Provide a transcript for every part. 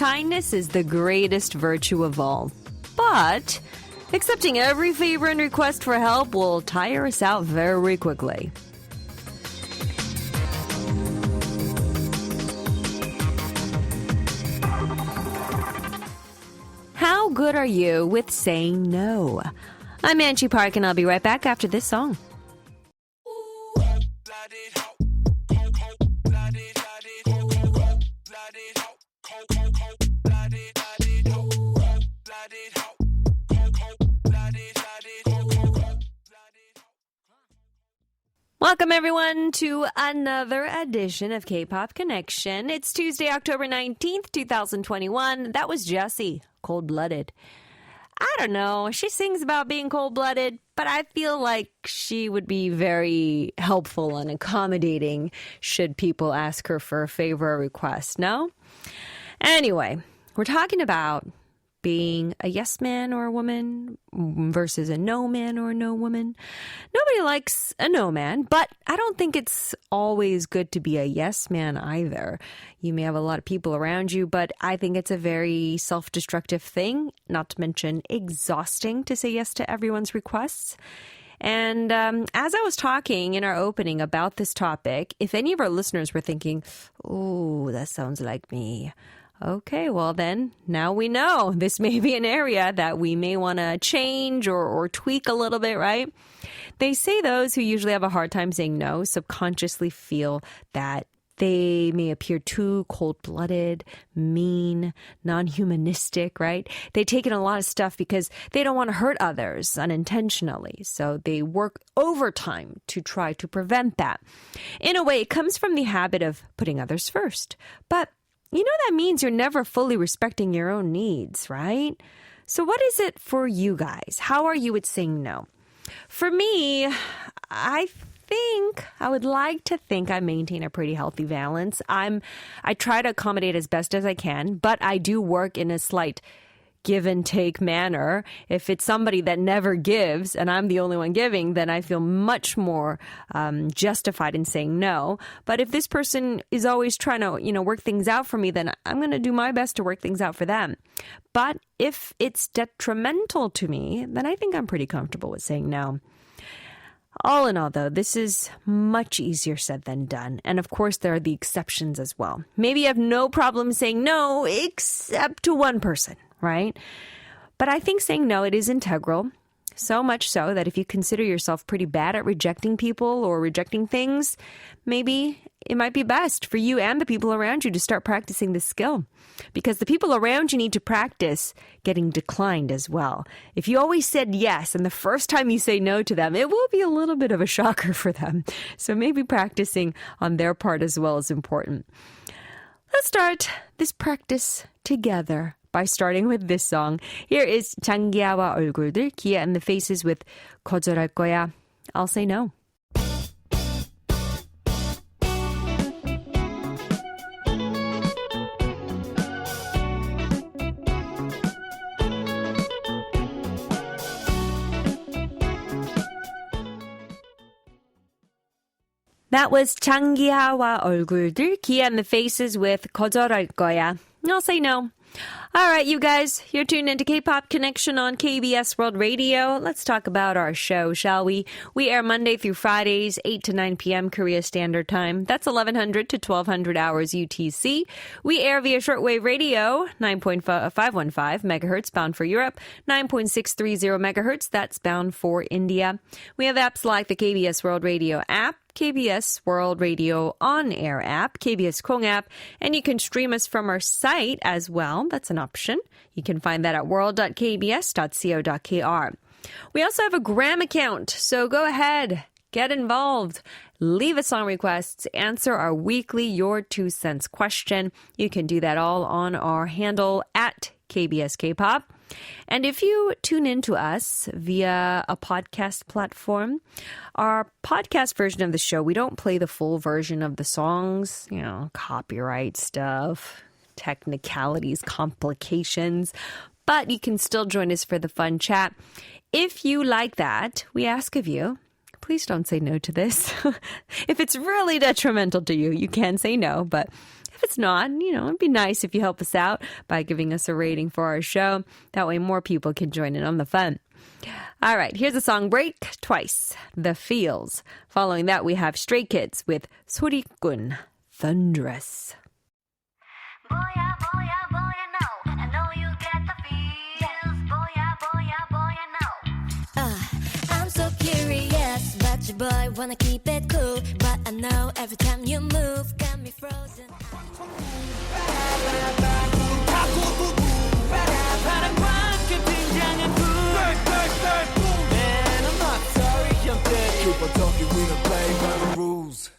kindness is the greatest virtue of all. But accepting every favor and request for help will tire us out very quickly. How good are you with saying no? I'm Angie Park, and I'll be right back after this song. Welcome, everyone, to another edition of K-Pop Connection. It's Tuesday, October 19th, 2021. That was Jessie, Cold-Blooded. I don't know. She sings about being cold-blooded, but I feel like she would be very helpful and accommodating should people ask her for a favor or request, no? Anyway, we're talking about being a yes man or a woman versus a no man or a no woman. Nobody likes a no man, but I don't think it's always good to be a yes man either. You may have a lot of people around you, but I think it's a very self-destructive thing, not to mention exhausting to say yes to everyone's requests. And as I was talking in our opening about this topic, if any of our listeners were thinking, "Oh, that sounds like me," okay, well then, now we know this may be an area that we may want to change or tweak a little bit, right? They say those who usually have a hard time saying no subconsciously feel that they may appear too cold-blooded, mean, non-humanistic, right? They take in a lot of stuff because they don't want to hurt others unintentionally. So they work overtime to try to prevent that. In a way, it comes from the habit of putting others first. But you know, that means you're never fully respecting your own needs, right? So what is it for you guys? How are you at saying no? For me, I would like to think I maintain a pretty healthy balance. I try to accommodate as best as I can, but I do work in a slight give and take manner. If it's somebody that never gives and I'm the only one giving, then I feel much more justified in saying no. But if this person is always trying to, work things out for me, then I'm going to do my best to work things out for them. But if it's detrimental to me, then I think I'm pretty comfortable with saying no. All in all, though, this is much easier said than done. And of course, there are the exceptions as well. Maybe you have no problem saying no, except to one person, right? But I think saying no, it is integral. So much so that if you consider yourself pretty bad at rejecting people or rejecting things, maybe it might be best for you and the people around you to start practicing this skill. Because the people around you need to practice getting declined as well. If you always said yes, and the first time you say no to them, it will be a little bit of a shocker for them. So maybe practicing on their part as well is important. Let's start this practice together by starting with this song. Here is 장기하와 얼굴들, Kia and the Faces with 거절할 거야. I'll say no. That was 장기하와 얼굴들, Kia and the Faces with 거절할 거야. I'll say no. All right, you guys, you're tuned into K-Pop Connection on KBS World Radio. Let's talk about our show, shall we? We air Monday through Fridays, 8 to 9 p.m. Korea Standard Time. That's 1100 to 1200 hours UTC. We air via shortwave radio, 9.515 megahertz bound for Europe, 9.630 megahertz, that's bound for India. We have apps like the KBS World Radio app, KBS World Radio On-Air app, KBS Kong app, and you can stream us from our site as well. That's an option. You can find that at world.kbs.co.kr. We also have a Gram account, so go ahead, get involved. Leave us song requests, answer our weekly Your 2 Cents question. You can do that all on our handle at KBS K-Pop. And if you tune in to us via a podcast platform, our podcast version of the show, we don't play the full version of the songs, copyright stuff, technicalities, complications, but you can still join us for the fun chat. If you like that, we ask of you, please don't say no to this. If it's really detrimental to you, you can say no, but If it's not, it'd be nice if you help us out by giving us a rating for our show. That way more people can join in on the fun. All right, here's a song break twice. The Feels. Following that, we have Stray Kids with 소리꾼, Thunderous. Boya, boya, boya, no. I know you get the feels. Boya, boya, boya, no. I'm so curious, but your boy wanna keep it cool. But I know every time you move, got me frozen. Man, I'm not sorry, I'm dead. Keep on talking, we don't play by the rules.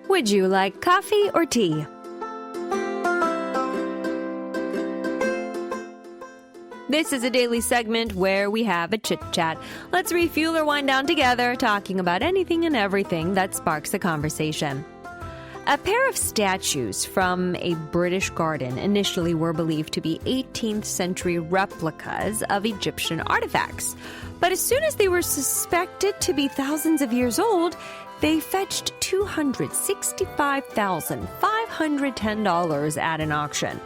Would you like coffee or tea? This is a daily segment where we have a chit-chat. Let's refuel or wind down together, talking about anything and everything that sparks a conversation. A pair of statues from a British garden initially were believed to be 18th century replicas of Egyptian artifacts. But as soon as they were suspected to be thousands of years old, they fetched $265,510 at an auction.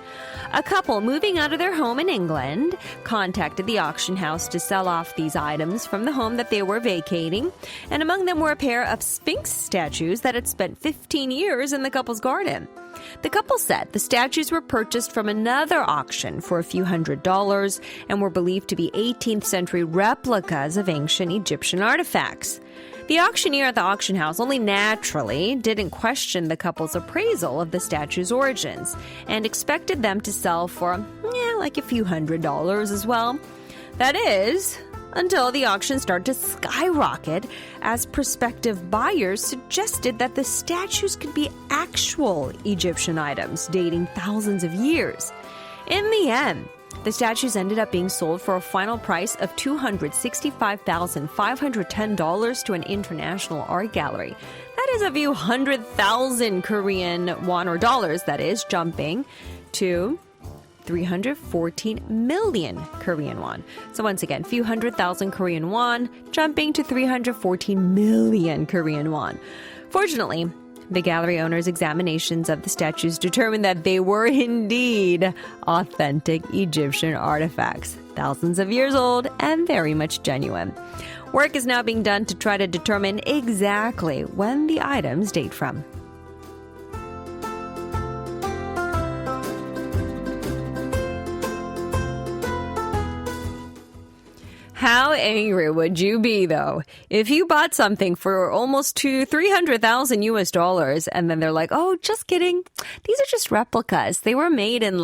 A couple moving out of their home in England contacted the auction house to sell off these items from the home that they were vacating, and among them were a pair of Sphinx statues that had spent 15 years in the couple's garden. The couple said the statues were purchased from another auction for a few $100s and were believed to be 18th century replicas of ancient Egyptian artifacts. The auctioneer at the auction house only naturally didn't question the couple's appraisal of the statue's origins and expected them to sell for, like a few $100s as well. That is, until the auction started to skyrocket as prospective buyers suggested that the statues could be actual Egyptian items dating thousands of years. In the end, the statues ended up being sold for a final price of $265,510 to an international art gallery. That is a few 100,000 Korean won, or dollars, that is, jumping to 314 million Korean won. So once again, few 100,000 Korean won, jumping to 314 million Korean won. Fortunately, the gallery owner's examinations of the statues determined that they were indeed authentic Egyptian artifacts, thousands of years old and very much genuine. Work is now being done to try to determine exactly when the items date from. How angry would you be, though, if you bought something for almost $300,000 US and then they're like, oh, just kidding. These are just replicas. They were made in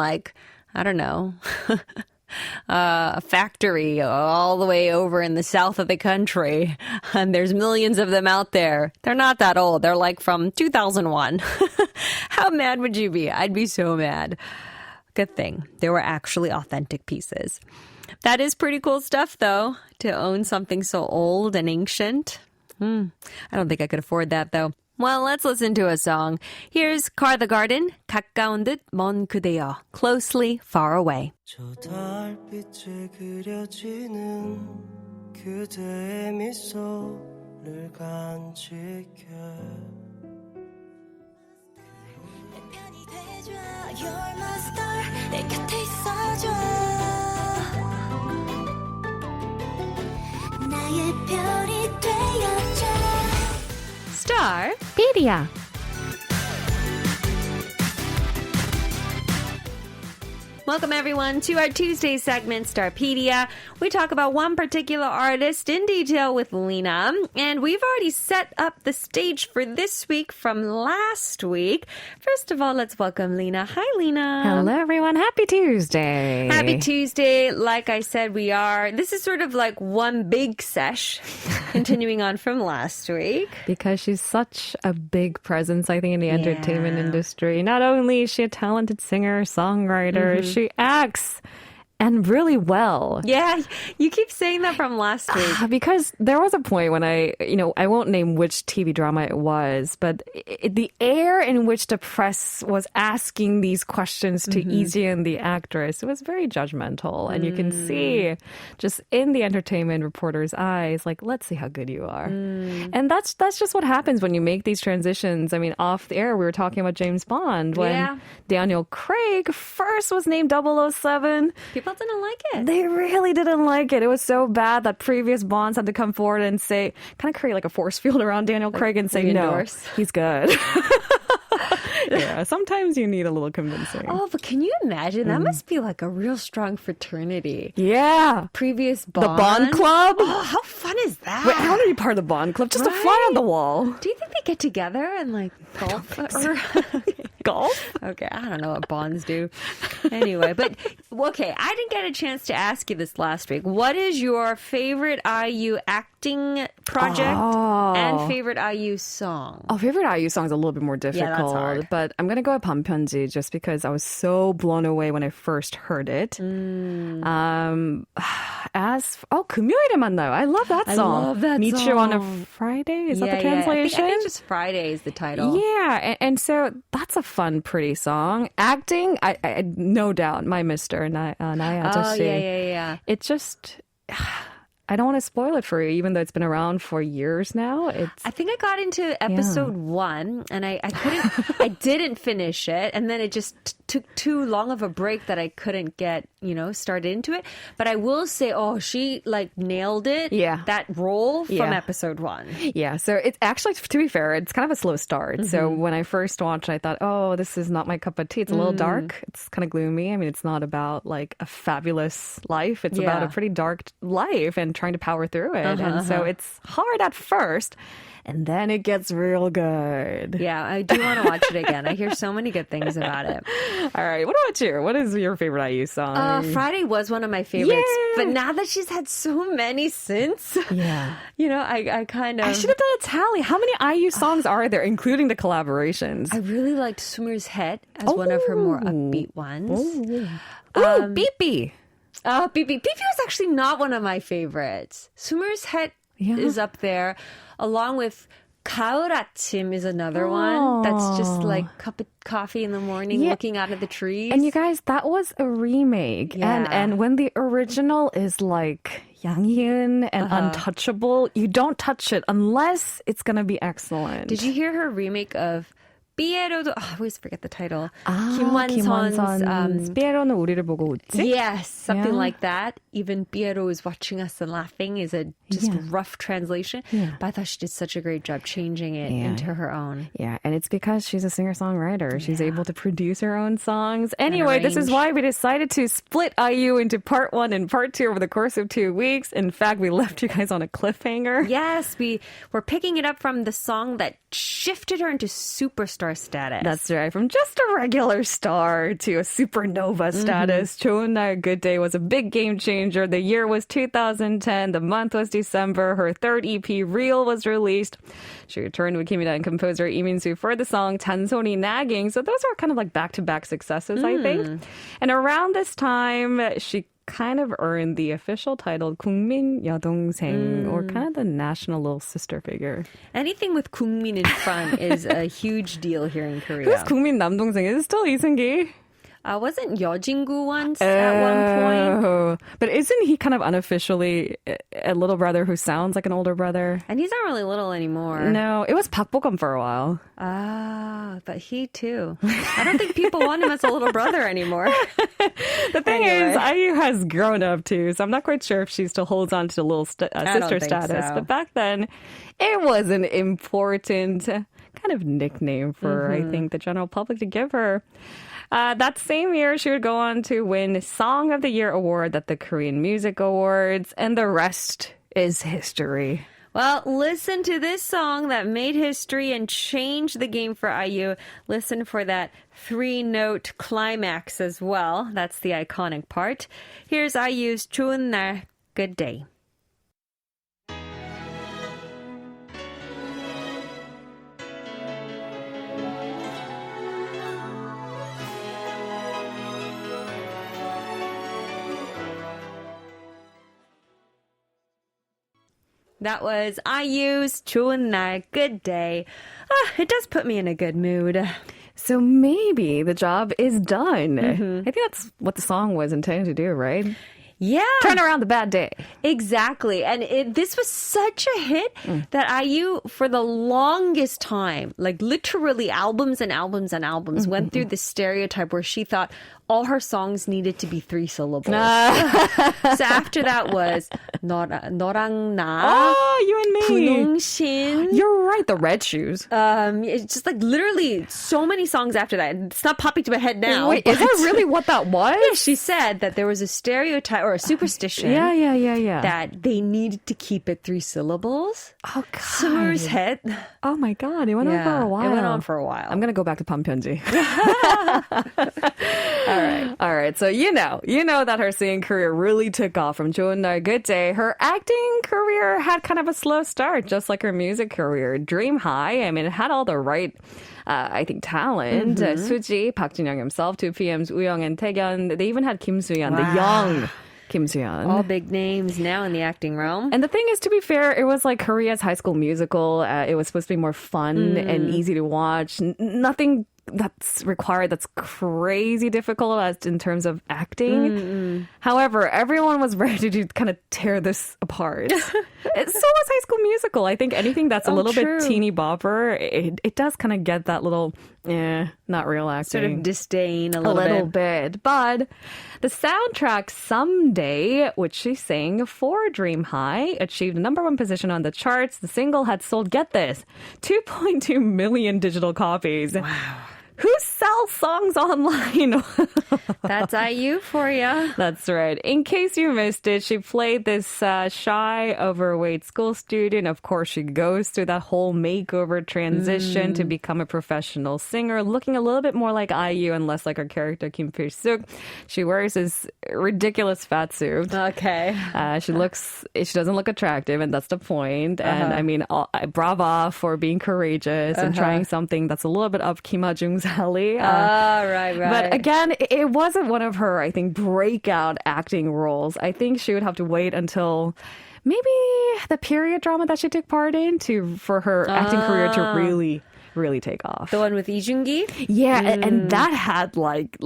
a factory all the way over in the south of the country. And there's millions of them out there. They're not that old. They're like from 2001. How mad would you be? I'd be so mad. Good thing they were actually authentic pieces. That is pretty cool stuff, though, to own something so old and ancient. I don't think I could afford that, though. Well, let's listen to a song. Here's Car the Garden, 가까운 듯 먼 그대여, Closely Far Away. 저 달빛에 그려지는 그대의 미소를 간직해 내 편이 돼줘, You're my star, 내 곁에 있어줘. 나의 별이 되어줘. Starpedia. Welcome, everyone, to our Tuesday segment, Starpedia. We talk about one particular artist in detail with Lena, and we've already set up the stage for this week from last week. First of all, let's welcome Lena. Hi, Lena. Hello, everyone. Happy Tuesday. Happy Tuesday. Like I said, this is sort of like one big sesh, continuing on from last week. Because she's such a big presence, I think, in the entertainment industry. Not only is she a talented singer, songwriter, she acts and really well. Yeah, you keep saying that from last week. Because there was a point when I won't name which TV drama it was, but the air in which the press was asking these questions to Lee Ji-eun, the actress, it was very judgmental. And you can see just in the entertainment reporter's eyes, like, let's see how good you are. And that's just what happens when you make these transitions. I mean, off the air, we were talking about James Bond when Daniel Craig first was named 007. People didn't like it. They really didn't like it. It was so bad that previous Bonds had to come forward and say, kind of create like a force field around Daniel Craig and say, no, endorse. he's good. Yeah, sometimes you need a little convincing. Oh, but can you imagine? That must be like a real strong fraternity. Yeah. Previous Bond. The Bond Club? Oh, how fun is that? Wait, I want to be part of the Bond Club. Just a fly on the wall. Do you think they get together and like golf? Golf? Okay, I don't know what Bonds do. Anyway, but okay, I didn't get a chance to ask you this last week. What is your favorite IU acting project and favorite IU song? Oh, favorite IU song is a little bit more difficult. Yeah, that's hard. But I'm going to go with 반편지 just because I was so blown away when I first heard it. 금요일에 만나요. I love that I song. love that Meet you on a song. Friday? Is that the I translation? think just Friday is the title. Yeah, and so that's a fun, pretty song. Acting, I no doubt, my Mr. Naya Oh, 아저씨. yeah. It just, I don't want to spoil it for you, even though it's been around for years now. I think I got into episode 1 and I couldn't, I didn't finish it. And then it just took too long of a break that I couldn't get, started into it. But I will say, she like nailed it. Yeah. That role from Yeah. episode 1. Yeah, so it's actually, to be fair, it's kind of a slow start. So when I first watched, I thought, this is not my cup of tea. It's a little dark. It's kind of gloomy. I mean, it's not about like a fabulous life. It's about a pretty dark life and trying to power through it. And so it's hard at first. And then it gets real good. Yeah, I do want to watch it again. I hear so many good things about it. All right, what about you? What is your favorite IU song? Friday was one of my favorites. Yeah. But now that she's had so many since, Yeah. I kind of... I should have done a tally. How many IU songs are there, including the collaborations? I really liked Sumer's Head as one of her more upbeat ones. Ooh, Beepy. Oh, Bibi. Bibi was actually not one of my favorites. Sumer's Head is up there, along with 가을 아침 is another one that's just like cup of coffee in the morning, looking out at the trees. And you guys, that was a remake. Yeah. And when the original is like Yang Hyun and Untouchable, you don't touch it unless it's going to be excellent. Did you hear her remake of 삐에로도, I always forget the title. 김완선's 삐에로는 우리를 보고 웃지? Yes, something Yeah. like that. Even Piero is watching us and laughing is a just rough translation. But I thought she did such a great job changing it into her own. Yeah, and it's because she's a singer-songwriter. She's able to produce her own songs. Anyway, this is why we decided to split IU into part 1 and part 2 over the course of 2 weeks. In fact, we left you guys on a cliffhanger. Yes, we were picking it up from the song that shifted her into superstar status. That's right. From just a regular star to a supernova status, 좋은 날, good day was a big game changer. The year was 2010. The month was December. Her third EP, Real, was released. She returned with Kim and composer Lee Min-soo for the song 잔소리 nagging. So those are kind of like back-to-back successes, I think. And around this time, she kind of earned the official title 국민 여동생, or kind of the national little sister figure. Anything with 국민 in front is a huge deal here in Korea. Who's 국민 남동생? Is it still Lee Seung-gi? Wasn't 여진구 once at one point? Oh, but isn't he kind of unofficially a little brother who sounds like an older brother? And he's not really little anymore. No, it was Park Bo-gum for a while. But he too. I don't think people want him as a little brother anymore. The thing is, IU has grown up too, so I'm not quite sure if she still holds on to the little sister think status. so. But back then, it was an important kind of nickname for, I think, the general public to give her. That same year, she would go on to win Song of the Year award at the Korean Music Awards, and the rest is history. Well, listen to this song that made history and changed the game for IU. Listen for that 3-note climax as well. That's the iconic part. Here's IU's 좋은 날, good day. That was IU's 좋은 날, good day. It does put me in a good mood. So maybe the job is done. I think that's what the song was intended to do, right? Yeah. Turn around the bad day. Exactly. And this was such a hit that IU, for the longest time, like literally albums and albums and albums, went through this stereotype where she thought all her songs needed to be 3 syllables. So after that was 너랑 나, Oh, you and me. 분홍신. You're right. The red shoes. It's just like literally so many songs after that. It's not popping to my head now. Wait, is that really what that was? Yeah, she said that there was a stereotype or a superstition Yeah. that they needed to keep it 3 syllables. Oh, God. Summer's hit. Oh, my God. It went on for a while. It went on for a while. I'm going to go back to Pampyeonji. All right. So you know that her singing career really took off from 좋은 날, good day. Her acting career had kind of a slow start, just like her music career. Dream High, I mean, it had all the right, I think, talent. Suji, Park Jin-young himself, 2PM's Woo-young and Taeyeon. They even had Kim Soo-yeon, the young Kim Soo-yeon. All big names now in the acting realm. And the thing is, to be fair, it was like Korea's High School Musical. It was supposed to be more fun and easy to watch. Nothing that's required that's crazy difficult as in terms of acting. However, everyone was ready to kind of tear this apart. So was High School Musical. I think anything that's a little true. bit teeny bopper, it does kind of get that little, not real acting. Sort of disdain a A little little bit. bit. But the soundtrack Someday, which she sang for Dream High, achieved the #1 position on the charts. The single had sold, get this, 2.2 million digital copies. Wow. Who sells songs online? That's IU for you. That's right. In case you missed it, she played this shy, overweight school student. Of course, she goes through that whole makeover transition to become a professional singer, looking a little bit more like IU and less like her character, Kim Pil-suk. She wears this ridiculous fat suit. Okay. She doesn't look attractive, and that's the point. And I mean, brava for being courageous and trying something that's a little bit up Kim Ha-jung's alley. Right. But again, it wasn't one of her, I think, breakout acting roles. I think she would have to wait until maybe the period drama that she took part in for her acting career to really, really take off. The one with Lee Joon-gi? Yeah, and that had like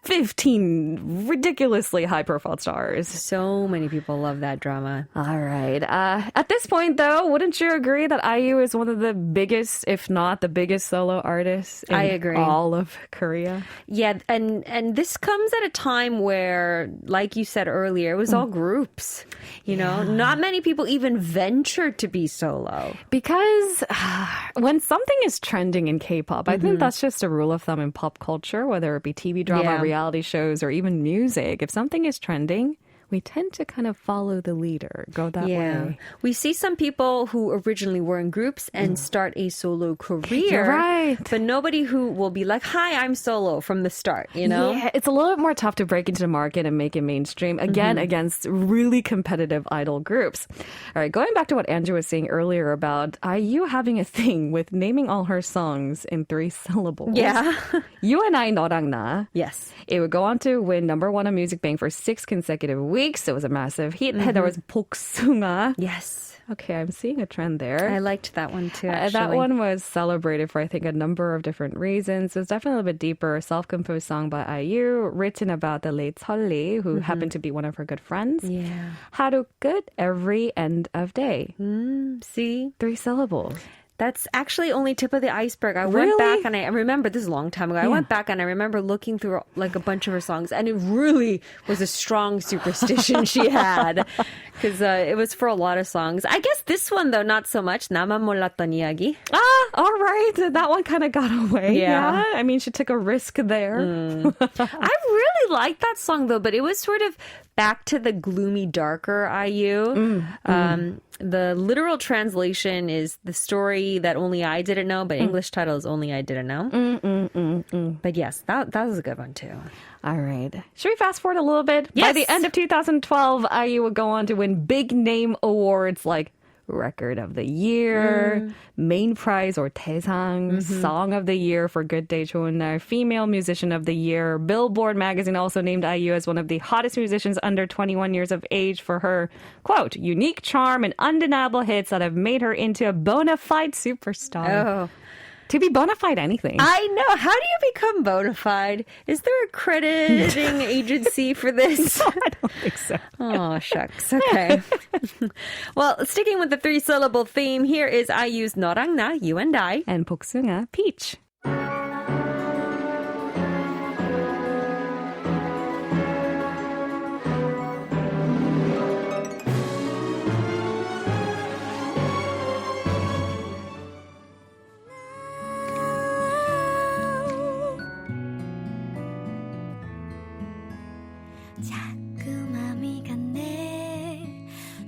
15 ridiculously high-profile stars. So many people love that drama. All right. At this point, though, wouldn't you agree that IU is one of the biggest, if not the biggest solo artists in I agree. all of Korea? Yeah, and this comes at a time where, like you said earlier, it was all groups. You know, not many people even ventured to be solo. Because when something is trending in K-pop, I think that's just a rule of thumb in pop culture, whether it be TV drama, reality shows, or even music. If something is trending, we tend to kind of follow the leader, go that way. We see some people who originally were in groups and start a solo career. You're right. But nobody who will be like, hi, I'm solo from the start, you know? Yeah, it's a little bit more tough to break into the market and make it mainstream, again, against really competitive idol groups. All right, going back to what Andrew was saying earlier about IU having a thing with naming all her songs in 3 syllables. Yeah. You and I, 너랑 나. Yes. It would go on to win #1 on Music Bank for 6 consecutive weeks. It was a massive hit. There was 복숭아. Yes. Okay, I'm seeing a trend there. I liked that one too, actually. That one was celebrated for, I think, a number of different reasons. It was definitely a little bit deeper. Self-composed song by IU, written about the late Solly, who happened to be one of her good friends. Yeah. 하루 끝, every end of day. See? 3 syllables. That's actually only tip of the iceberg. I Really? went back and I remember, this is a long time ago, I went back and I remember looking through like a bunch of her songs, and it really was a strong superstition she had, because it was for a lot of songs. I guess this one, though, not so much. 나만 몰랐던 이야기. All right. That one kind of got away. Yeah. I mean, she took a risk there. I really liked that song, though, but it was sort of back to the gloomy, darker IU. The literal translation is the story that only I didn't know, but English title is Only I Didn't Know. But yes, that was a good one, too. All right. Should we fast forward a little bit? Yes. By the end of 2012, IU would go on to win big name awards like Record of the Year, Main Prize or 대상, Song of the Year for Good Day 좋은 날, Female Musician of the Year. Billboard magazine also named IU as one of the hottest musicians under 21 years of age for her, quote, unique charm and undeniable hits that have made her into a bona fide superstar. Oh. To be bona fide anything. I know. How do you become bona fide? Is there a crediting agency for this? I don't think so. Oh, shucks. Okay. Well, sticking with the three-syllable theme, here is IU's 너랑 나, You and I. And 복숭아, Peach. 자꾸 맘이 갔네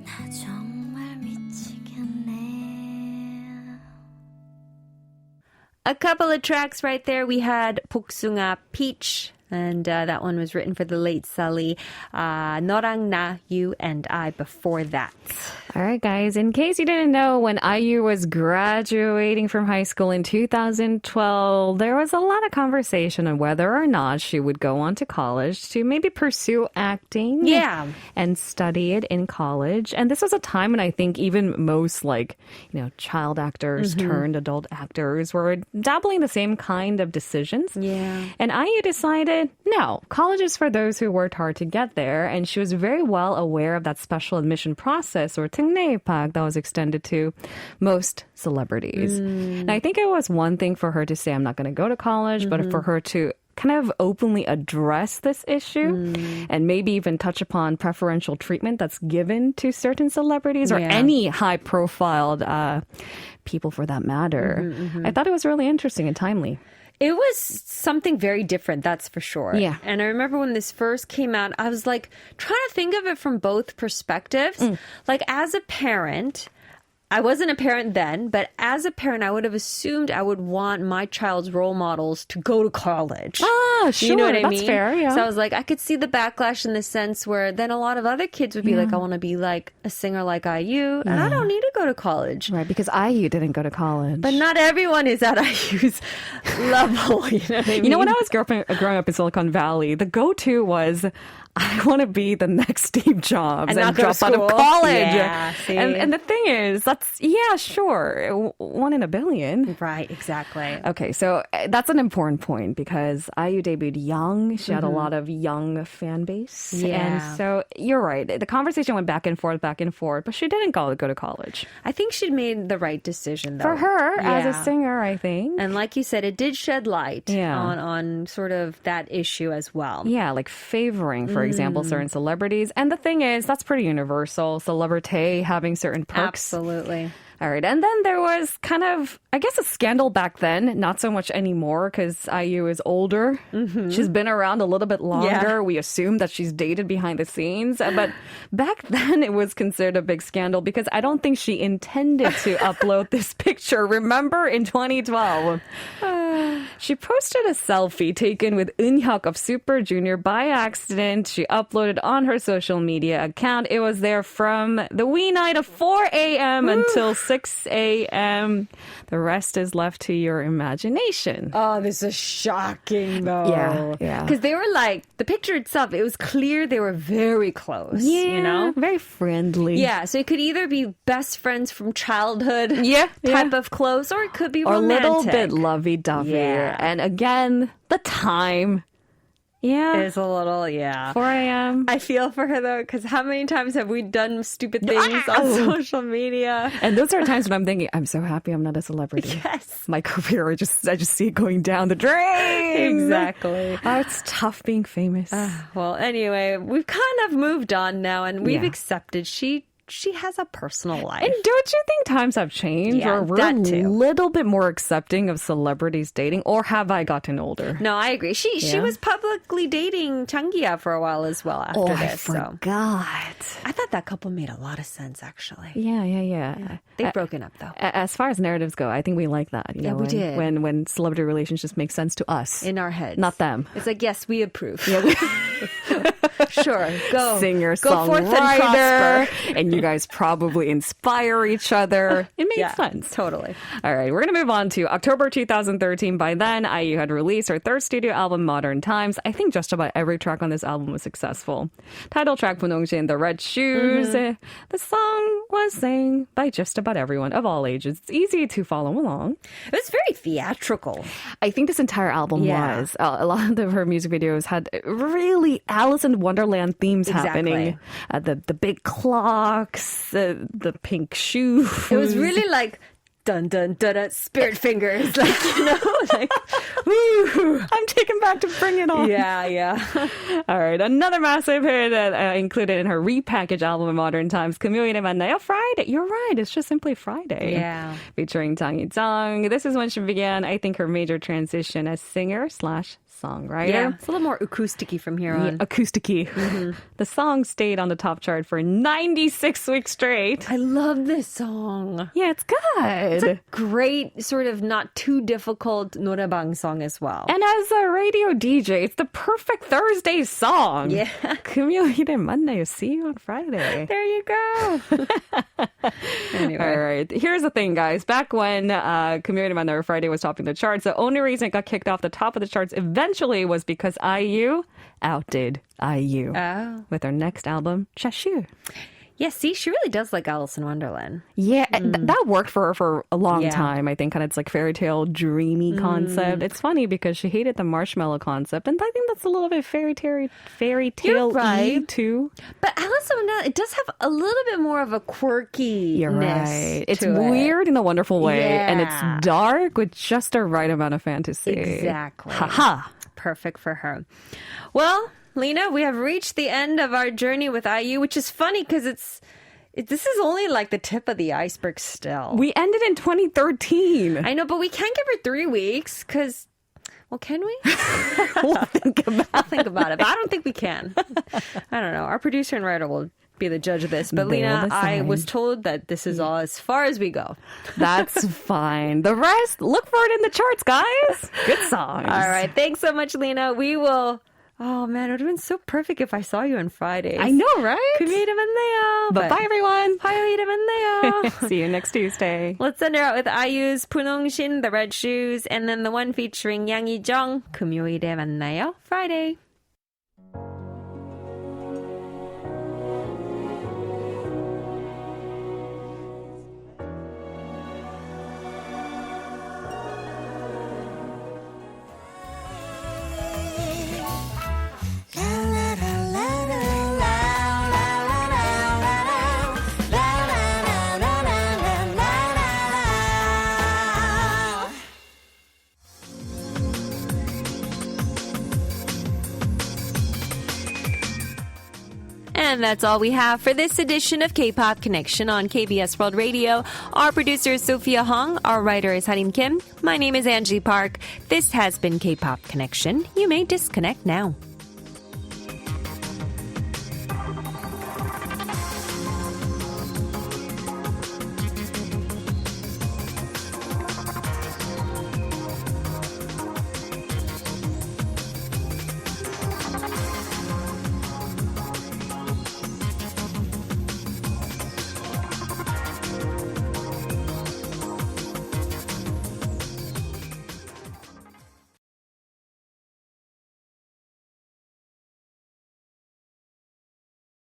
나 정말 미치겠네. A couple of tracks right there. We had 복숭아, Peach. And that one was written for the late Sully. 너랑 나, You and I before that. All right, guys, in case you didn't know, when IU was graduating from high school in 2012, there was a lot of conversation on whether or not she would go on to college to maybe pursue acting. Yeah. And study it in college. And this was a time when I think even most child actors turned adult actors were dabbling the same kind of decisions. Yeah. And IU decided, no, college is for those who worked hard to get there. And she was very well aware of that special admission process or 특례 입학 that was extended to most celebrities. And I think it was one thing for her to say, I'm not going to go to college, but for her to kind of openly address this issue and maybe even touch upon preferential treatment that's given to certain celebrities or any high-profiled people for that matter. I thought it was really interesting and timely. It was something very different, that's for sure. Yeah. And I remember when this first came out, I was like trying to think of it from both perspectives. Like as a parent, I wasn't a parent then, but as a parent, I would have assumed I would want my child's role models to go to college. Ah, sure. You know what I That's mean? fair, yeah. So I was like, I could see the backlash in the sense where then a lot of other kids would be like, I want to be like a singer like IU, and I don't need to go to college. Right, because IU didn't go to college. But not everyone is at IU's level, you know what I mean? You know, when I was growing up in Silicon Valley, the go-to was, I want to be the next Steve Jobs And not go to drop out of school. college. Yeah, see? And the thing is, sure, 1 in a billion. Right, exactly. Okay, so that's an important point because IU debuted young. She had a lot of young fan base. Yeah. And so you're right. The conversation went back and forth, but she didn't go to college. I think she made the right decision, though. For her, as Yeah. a singer, I think. And like you said, it did shed light Yeah. on sort of that issue as well. Yeah, like favoring, for example, certain celebrities. And the thing is, that's pretty universal. Celebrity having certain perks. Absolutely. All right. And then there was kind of, I guess, a scandal back then. Not so much anymore because IU is older. She's been around a little bit longer. Yeah. We assume that she's dated behind the scenes. But back then it was considered a big scandal because I don't think she intended to upload this picture. Remember in 2012? She posted a selfie taken with Eunhyuk of Super Junior by accident. She uploaded on her social media account. It was there from the wee night of 4 a.m. until 6 a.m. The rest is left to your imagination. Oh, this is shocking, though. Yeah. Because they were like, the picture itself, it was clear they were very close, you know? Very friendly. Yeah, so it could either be best friends from childhood Yeah. of close, or it could be Or a romantic. little bit lovey-dovey. Yeah. And again, the time. Yeah. It's a little, 4 a.m. I feel for her, though, because how many times have we done stupid things on social media? And those are times when I'm thinking, I'm so happy I'm not a celebrity. Yes. My career, I just see it going down the drain. Exactly. It's tough being famous. Well, anyway, we've kind of moved on now, and we've Yeah. accepted she has a personal life. And don't you think times have changed? Yeah, or we're that a too. little bit more accepting of celebrities dating? Or have I gotten older? No, I agree. She Yeah. was publicly dating Changia for a while as well after I this. So forgot. I thought that couple made a lot of sense, actually. Yeah. They've broken up, though. As far as narratives go, I think we like that. You Yeah, know, we did. When celebrity relationships make sense to us. In our heads. Not them. It's like, yes, we approve. Sure, go. Singer, Go forth and songwriter, prosper. and you You guys probably inspire each other. It makes sense. Totally. All right, we're going to move on to October 2013. By then, IU had released her third studio album, Modern Times. I think just about every track on this album was successful. Title track, 분홍신, The Red Shoes. The song was sang by just about everyone of all ages. It's easy to follow along. It was very theatrical. I think this entire album was. A lot of her music videos had really Alice in Wonderland themes happening. The big clocks, the pink shoes. It was really like dun dun dun dun spirit fingers, like, you know, like woo. I'm taken back to Bring It On. Yeah. All right, another massive hit included in her repackaged album Modern Times, 금요일에 만나요, Friday. You're right, it's just simply Friday. Yeah. Featuring Jang Hee-jung. This is when she began, I think, her major transition as singer/songwriter. Yeah, it's a little more acoustic-y from here on. Acoustic-y. The song stayed on the top chart for 96 weeks straight. I love this song. Yeah, it's good. It's a great, sort of not too difficult 노래방 song as well. And as a radio DJ, it's the perfect Thursday song. Yeah. 금요일에 만나요. See you on Friday. There you go. Anyway. All right. Here's the thing, guys. Back when 금요일에 만나요 Friday was topping the charts, the only reason it got kicked off the top of the charts eventually was because IU outdid IU with her next album, Chashur. Yeah, see, she really does like Alice in Wonderland. Yeah, that worked for her for a long time. I think kind of it's like fairy tale, dreamy concept. It's funny because she hated the marshmallow concept, and I think that's a little bit fairy tale right. too. But Alice in Wonderland, it does have a little bit more of a quirky. You're right. It's weird in a wonderful way, and it's dark with just the right amount of fantasy. Exactly. Haha. Perfect for her. Well, Lena, we have reached the end of our journey with IU, which is funny because this is only like the tip of the iceberg still. We ended in 2013. I know, but we can't give her 3 weeks because, well, can we? We'll think about it. But I don't think we can. I don't know. Our producer and writer will be the judge of this. But Lena, I was told that this is all as far as we go. That's fine. The rest, look for it in the charts, guys. Good songs. All right. Thanks so much, Lena. We will... Oh, man, it would have been so perfect if I saw you on Fridays. I know, right? 금요일에 만나요. But bye, everyone. 화요일에 만나요. See you next Tuesday. Let's end her out with IU's 분홍신, The Red Shoes, and then the one featuring Yang Hee-jung, 금요일에 만나요, Friday. And that's all we have for this edition of K-Pop Connection on KBS World Radio. Our producer is Sophia Hong. Our writer is Harim Kim. My name is Angie Park. This has been K-Pop Connection. You may disconnect now.